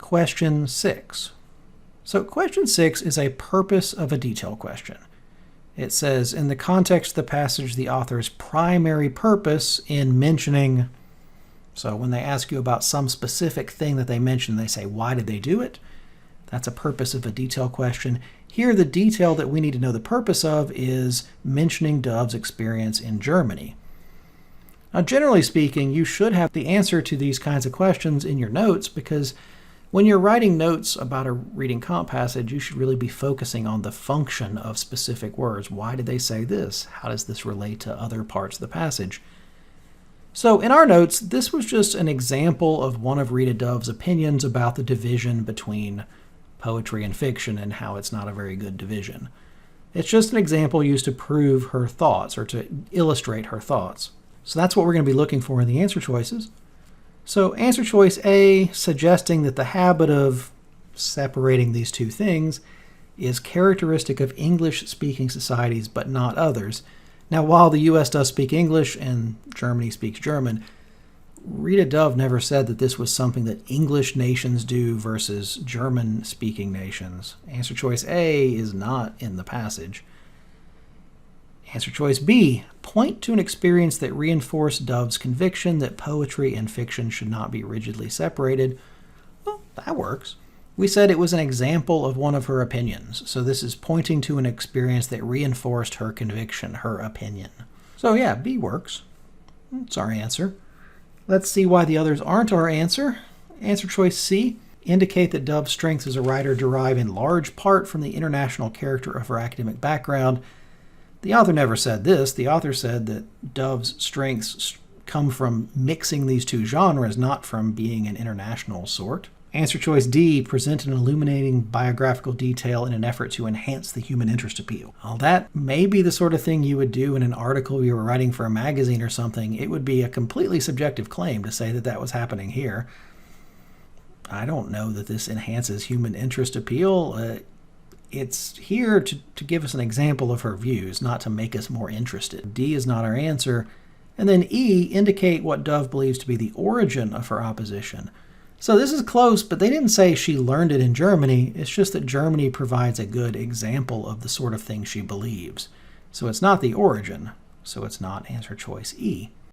question 6. So question 6 is a purpose of a detail question. It says, in the context of the passage, the author's primary purpose in mentioning. So when they ask you about some specific thing that they mention, they say, why did they do it? That's a purpose of a detail question. Here, the detail that we need to know the purpose of is mentioning Dove's experience in Germany. Now, generally speaking, you should have the answer to these kinds of questions in your notes, because when you're writing notes about a reading comp passage, you should really be focusing on the function of specific words. Why did they say this? How does this relate to other parts of the passage? So in our notes, this was just an example of one of Rita Dove's opinions about the division between poetry and fiction and how it's not a very good division. It's just an example used to prove her thoughts or to illustrate her thoughts. So that's what we're going to be looking for in the answer choices. So answer choice A, suggesting that the habit of separating these two things is characteristic of English-speaking societies but not others. Now, while the U.S. does speak English and Germany speaks German, Rita Dove never said that this was something that English nations do versus German-speaking nations. Answer choice A is not in the passage. Answer choice B, point to an experience that reinforced Dove's conviction that poetry and fiction should not be rigidly separated. Well, that works. We said it was an example of one of her opinions, so this is pointing to an experience that reinforced her conviction, her opinion. So yeah, B works. That's our answer. Let's see why the others aren't our answer. Answer choice C, indicate that Dove's strengths as a writer derive in large part from the international character of her academic background. The author never said this. The author said that Dove's strengths come from mixing these two genres, not from being an international sort. Answer choice D, present an illuminating biographical detail in an effort to enhance the human interest appeal. Well, that may be the sort of thing you would do in an article you were writing for a magazine or something. It would be a completely subjective claim to say that that was happening here. I don't know that this enhances human interest appeal. It's here to give us an example of her views, not to make us more interested. D is not our answer. And then E, indicate what Dove believes to be the origin of her opposition. So this is close, but they didn't say she learned it in Germany. It's just that Germany provides a good example of the sort of thing she believes. So it's not the origin, so it's not answer choice E.